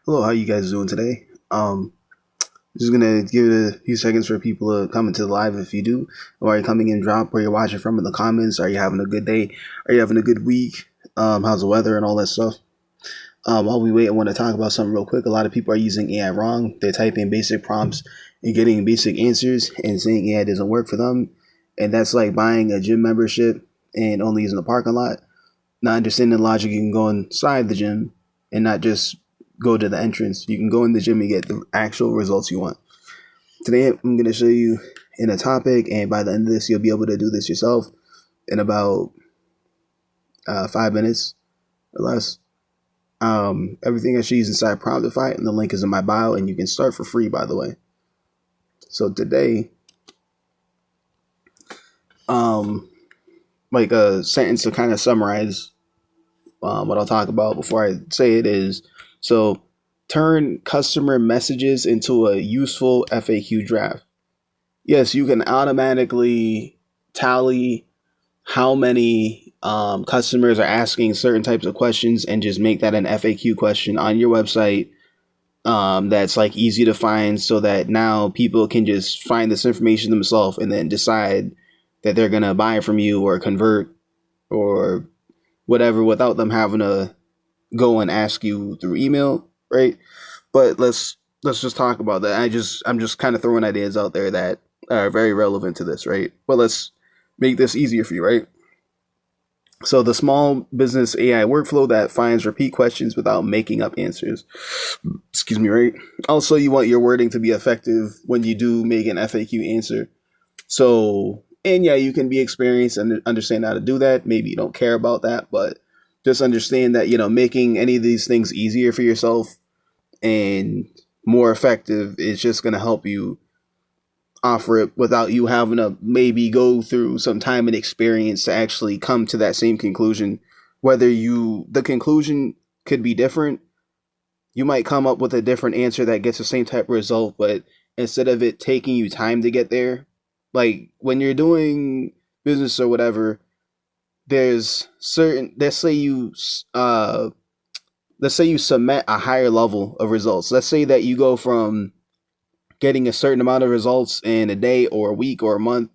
Hello, how you guys doing today? Just gonna give it a few seconds for people to come into the live if you do, or are you coming in drop where you're watching from in the comments. Are you having a good day? Are you having a good week? How's the weather and all that stuff? While we wait, I want to talk about something real quick. A lot of people are using AI wrong. They're typing basic prompts and getting basic answers and saying AI doesn't work for them. And that's like buying a gym membership and only using the parking lot. Not understanding the logic, you can go inside the gym and not just go to the entrance. You can go in the gym and get the actual results you want. Today, I'm going to show you in a topic, and by the end of this, you'll be able to do this yourself in about 5 minutes or less. Everything I show you is inside Promptify, and the link is in my bio, and you can start for free, by the way. So today, like a sentence to kind of summarize what I'll talk about before I say it is, so turn customer messages into a useful FAQ draft. Yes, you can automatically tally how many customers are asking certain types of questions and just make that an FAQ question on your website, that's like easy to find, so that now people can just find this information themselves and then decide that they're going to buy from you or convert or whatever without them having to go and ask you through email, right? But let's just talk about that. I'm just kind of throwing ideas out there that are very relevant to this, right? But let's make this easier for you, right? So the small business AI workflow that finds repeat questions without making up answers. Excuse me, right? Also, you want your wording to be effective when you do make an FAQ answer. So, and yeah, you can be experienced and understand how to do that. Maybe you don't care about that, but just understand that, making any of these things easier for yourself and more effective is just going to help you offer it without you having to maybe go through some time and experience to actually come to that same conclusion. The conclusion could be different. You might come up with a different answer that gets the same type of result, but instead of it taking you time to get there, like when you're doing business or whatever, there's certain, let's say you submit a higher level of results. Let's say that you go from getting a certain amount of results in a day or a week or a month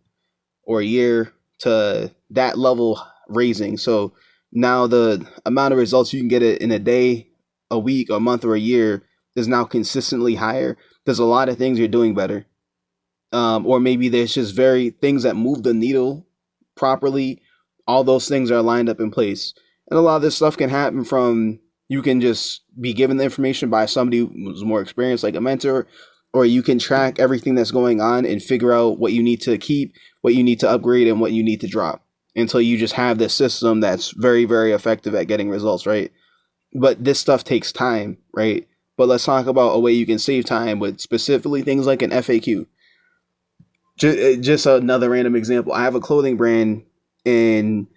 or a year to that level raising. So now the amount of results you can get in a day, a week, a month, or a year is now consistently higher. There's a lot of things you're doing better. Or maybe there's just very things that move the needle properly. All those things are lined up in place. And a lot of this stuff can happen from, you can just be given the information by somebody who's more experienced, like a mentor, or you can track everything that's going on and figure out what you need to keep, what you need to upgrade, and what you need to drop until you just have this system that's very, very effective at getting results, right? But this stuff takes time, right? But let's talk about a way you can save time with specifically things like an FAQ. Just another random example. I have a clothing brand, and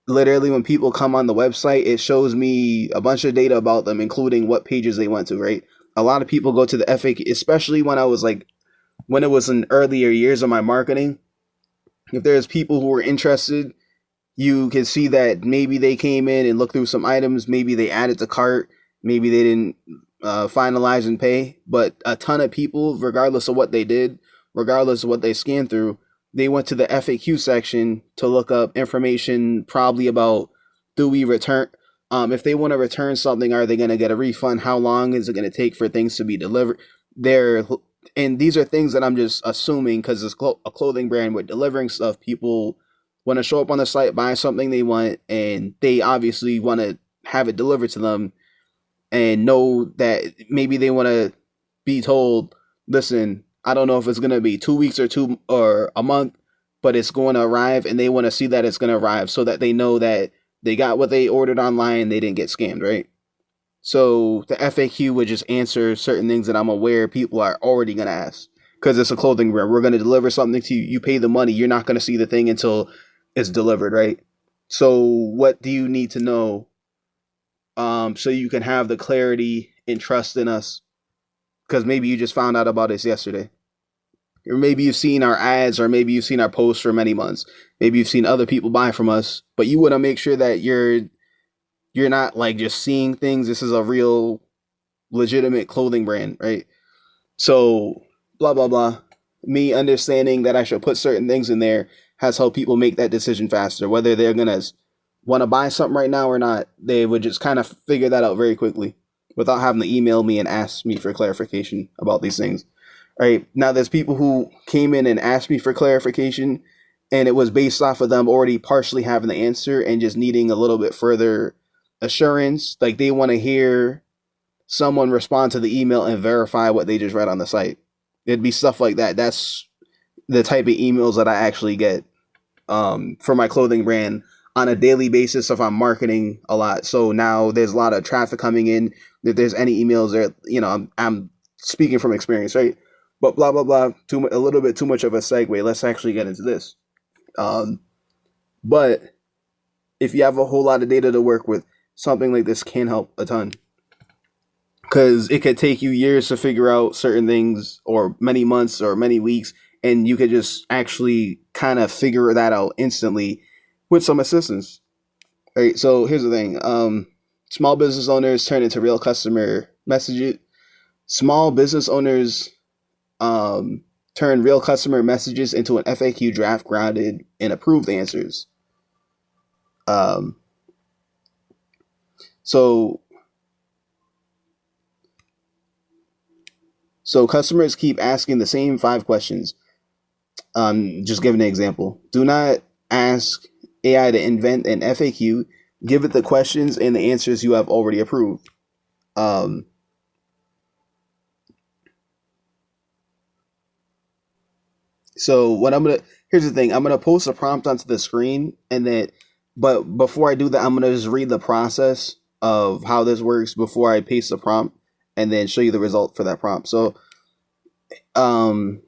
literally when people come on the website, it shows me a bunch of data about them, including what pages they went to, right? A lot of people go to the FAQ, especially when it was in earlier years of my marketing. If there's people who were interested, you can see that maybe they came in and looked through some items, maybe they added to cart, maybe they didn't finalize and pay, but a ton of people, regardless of what they did, regardless of what they scanned through, they went to the FAQ section to look up information probably about, do we return, if they want to return something, are they going to get a refund? How long is it going to take for things to be delivered? And these are things that I'm just assuming, because it's a clothing brand with delivering stuff. People want to show up on the site, buy something they want, and they obviously want to have it delivered to them, and know that maybe they want to be told, listen, I don't know if it's going to be 2 weeks or a month, but it's going to arrive, and they want to see that it's going to arrive so that they know that they got what they ordered online, they didn't get scammed, right? So the FAQ would just answer certain things that I'm aware people are already going to ask, because it's a clothing brand. We're going to deliver something to you. You pay the money. You're not going to see the thing until it's delivered, right? So what do you need to know, so you can have the clarity and trust in us? Because maybe you just found out about this yesterday. Or maybe you've seen our ads, or maybe you've seen our posts for many months. Maybe you've seen other people buy from us, but you want to make sure that you're not like just seeing things. This is a real legitimate clothing brand, right? So blah blah blah. Me understanding that I should put certain things in there has helped people make that decision faster. Whether they're gonna want to buy something right now or not, they would just kind of figure that out very quickly without having to email me and ask me for clarification about these things. Right now, there's people who came in and asked me for clarification, and it was based off of them already partially having the answer and just needing a little bit further assurance. Like they want to hear someone respond to the email and verify what they just read on the site. It'd be stuff like that. That's the type of emails that I actually get for my clothing brand on a daily basis if I'm marketing a lot. So now there's a lot of traffic coming in. If there's any emails there, I'm speaking from experience, right? But blah blah blah. A little bit too much of a segue. Let's actually get into this. But if you have a whole lot of data to work with, something like this can help a ton. Because it could take you years to figure out certain things, or many months, or many weeks, and you could just actually kind of figure that out instantly with some assistance. All right, so here's the thing. Small business owners turn into real customer messages. Small business owners turn real customer messages into an FAQ draft grounded in approved answers. Um, so customers keep asking the same 5 questions. Just giving an example. Do not ask AI to invent an FAQ. Give it the questions and the answers you have already approved. So here's the thing. I'm gonna post a prompt onto the screen, but before I do that, I'm gonna just read the process of how this works before I paste the prompt, and then show you the result for that prompt. Um,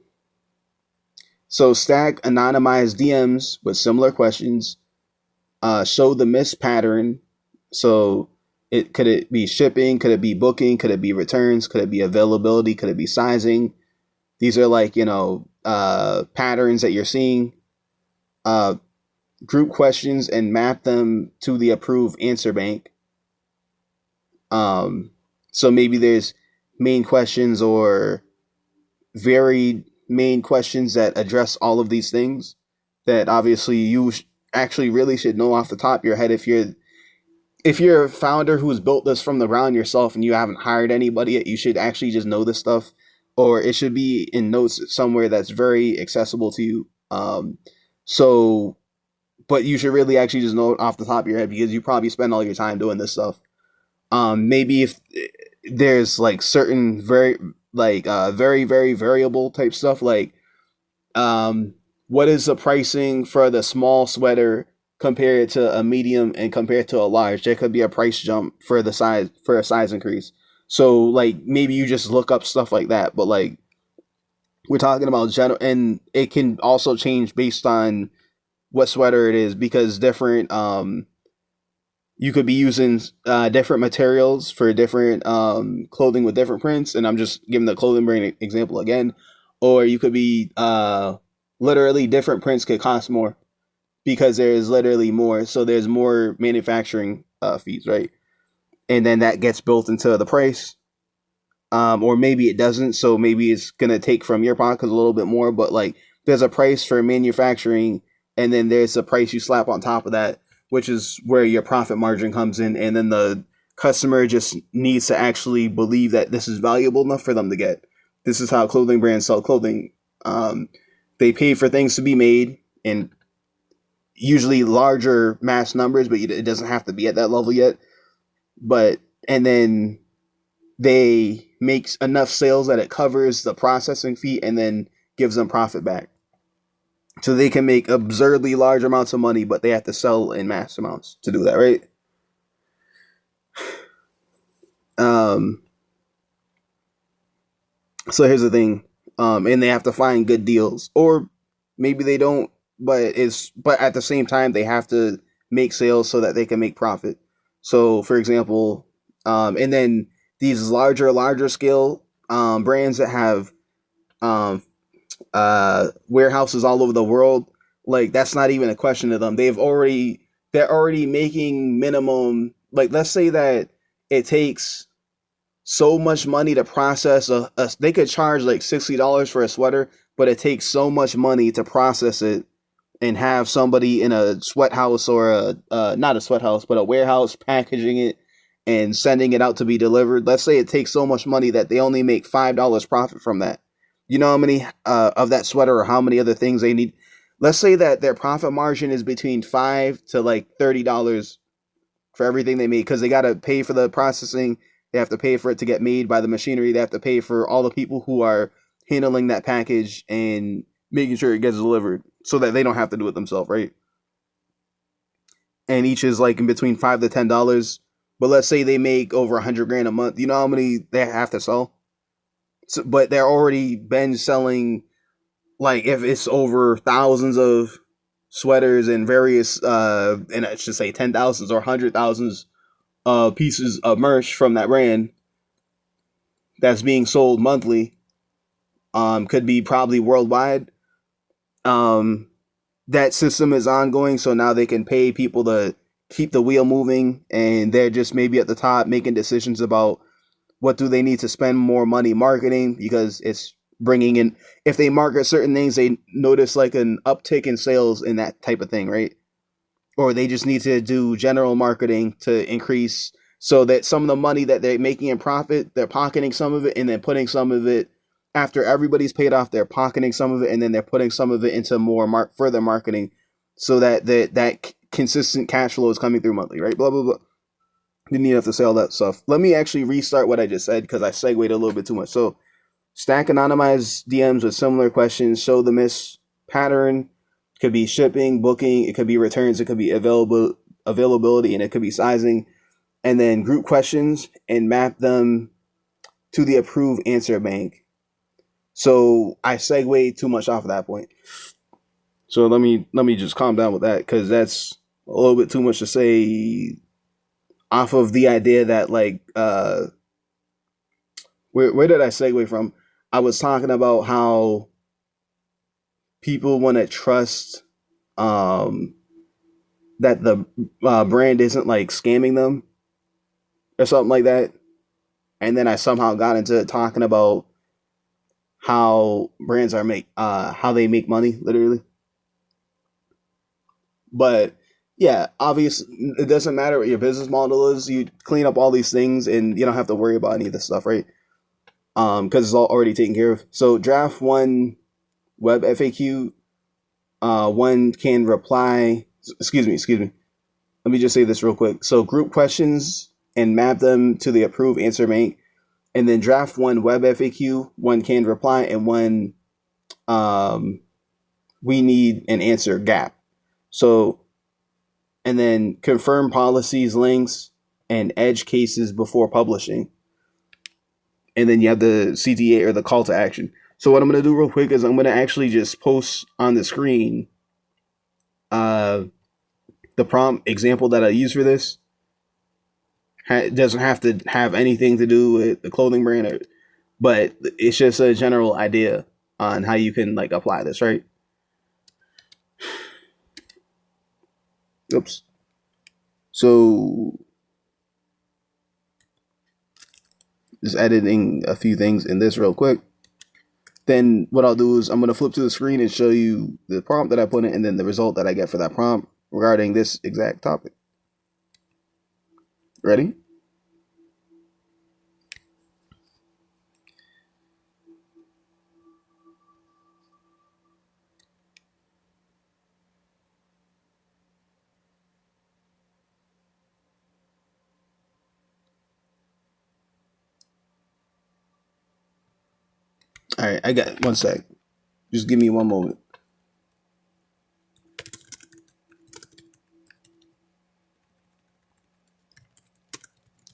so stack anonymized DMs with similar questions. Show the miss pattern. So could it be shipping? Could it be booking? Could it be returns? Could it be availability? Could it be sizing? These are like, patterns that you're seeing. Group questions and map them to the approved answer bank. So maybe there's main questions or varied main questions that address all of these things that obviously you actually really should know off the top of your head. If you're a founder who's built this from the ground yourself and you haven't hired anybody yet, you should actually just know this stuff, or it should be in notes somewhere that's very accessible to you. But you should really actually just know it off the top of your head because you probably spend all your time doing this stuff. Maybe if there's like certain very very variable type stuff, like what is the pricing for the small sweater compared to a medium and compared to a large? There could be a price jump for a size increase. So like maybe you just look up stuff like that, but like we're talking about general, and it can also change based on what sweater it is, because different you could be using different materials for different clothing with different prints, and I'm just giving the clothing brand example again. Or you could be literally different prints could cost more because there's literally more, so there's more manufacturing fees, right? And then that gets built into the price. Or maybe it doesn't, so maybe it's gonna take from your pocket a little bit more, but like there's a price for manufacturing, and then there's a price you slap on top of that, which is where your profit margin comes in, and then the customer just needs to actually believe that this is valuable enough for them to get. This is how clothing brands sell clothing. They pay for things to be made in usually larger mass numbers, but it doesn't have to be at that level yet. And then they make enough sales that it covers the processing fee and then gives them profit back. So they can make absurdly large amounts of money, but they have to sell in mass amounts to do that, right? So here's the thing. And they have to find good deals, or maybe they don't, but at the same time they have to make sales so that they can make profit. So for example, and then these larger scale brands that have warehouses all over the world, like that's not even a question to them. They're already making minimum, like let's say that it takes so much money to process they could charge like $60 for a sweater, but it takes so much money to process it and have somebody in a sweat house or a not a sweat house but a warehouse packaging it and sending it out to be delivered. Let's say it takes so much money that they only make $5 profit from that. You know how many of that sweater or how many other things they need? Let's say that their profit margin is between $5 to like $30 for everything they make, because they got to pay for the processing. They have to pay for it to get made by the machinery. They have to pay for all the people who are handling that package and making sure it gets delivered so that they don't have to do it themselves, right? And each is like in between $5 to $10. But let's say they make over 100 grand a month. You know how many they have to sell? So, but they're already been selling, like, if it's over thousands of sweaters and various and I should say 10 thousands or 100 thousands pieces of merch from that brand that's being sold monthly, could be probably worldwide. Um, that system is ongoing, so now they can pay people to keep the wheel moving, and they're just maybe at the top making decisions about what do they need to spend more money marketing, because it's bringing in, if they market certain things, they notice like an uptick in sales in that type of thing, right? Or they just need to do general marketing to increase, so that some of the money that they're making in profit, they're pocketing some of it and then putting some of it, after everybody's paid off, they're pocketing some of it and then they're putting some of it into more further marketing, so that consistent cash flow is coming through monthly, right? Blah blah blah. You need to have to say all that stuff. Let me actually restart what I just said because I segued a little bit too much. So stack anonymized DMs with similar questions. Show the miss pattern. Could be shipping, booking. It could be returns. It could be availability, and it could be sizing. And then group questions and map them to the approved answer bank. So I segued too much off of that point. So let me just calm down with that, because that's a little bit too much to say off of the idea that, like, where did I segue from? I was talking about how people want to trust um, that the brand isn't like scamming them or something like that. And then I somehow got into talking about how brands are how they make money, literally. But yeah, obviously it doesn't matter what your business model is. You clean up all these things and you don't have to worry about any of this stuff, right? Because it's all already taken care of. So draft one web FAQ. One can reply. Excuse me. Let me just say this real quick. So group questions and map them to the approved answer bank, and then draft one web FAQ. One can reply, and one we need an answer gap. So, and then confirm policies, links, and edge cases before publishing. And then you have the CTA, or the call to action. So what I'm going to do real quick is I'm going to actually just post on the screen uh, the prompt example that I use for this. It doesn't have to have anything to do with the clothing brand, but it's just a general idea on how you can like apply this, right? Oops. So just editing a few things in this real quick. Then what I'll do is I'm going to flip to the screen and show you the prompt that I put in and then the result that I get for that prompt regarding this exact topic. Ready? All right, I got it. One sec. Just give me one moment.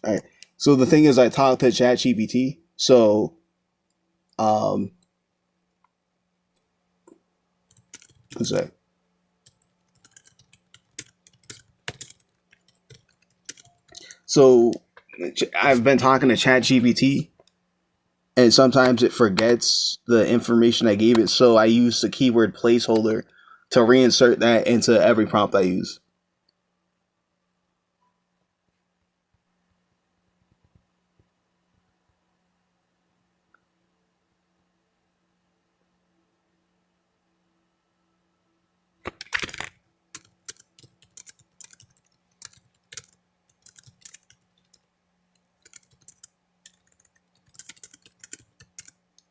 All right. So the thing is, I talked to ChatGPT. So, um, one sec. So I've been talking to ChatGPT, and sometimes it forgets the information I gave it. So I use the keyword placeholder to reinsert that into every prompt I use.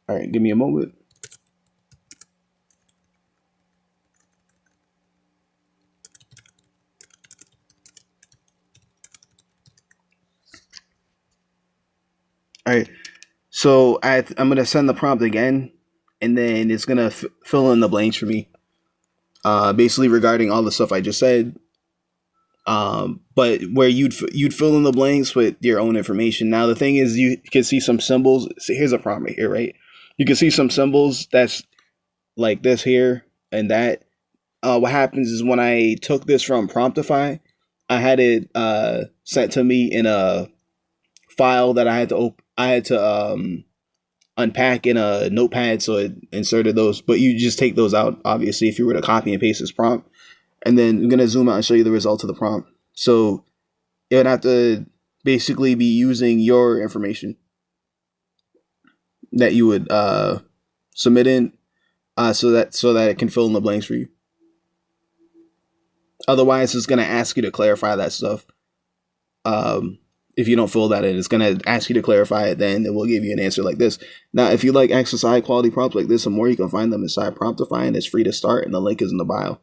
All right, give me a moment. All right, so I'm gonna send the prompt again, and then it's gonna fill in the blanks for me. Basically regarding all the stuff I just said. But where you'd fill in the blanks with your own information. Now the thing is, you can see some symbols. So here's a prompt right here, right? You can see some symbols that's like this here and that. What happens is when I took this from Promptify, I had it sent to me in a file that I had to unpack in a notepad, so it inserted those. But you just take those out, obviously, if you were to copy and paste this prompt. And then I'm gonna zoom out and show you the result of the prompt. So it would have to basically be using your information that you would submit in, so that it can fill in the blanks for you. Otherwise, it's gonna ask you to clarify that stuff. If you don't fill that in, it's gonna ask you to clarify it. Then it will give you an answer like this. Now, if you like access to high quality prompts like this and more, you can find them inside Promptify, and it's free to start. And the link is in the bio.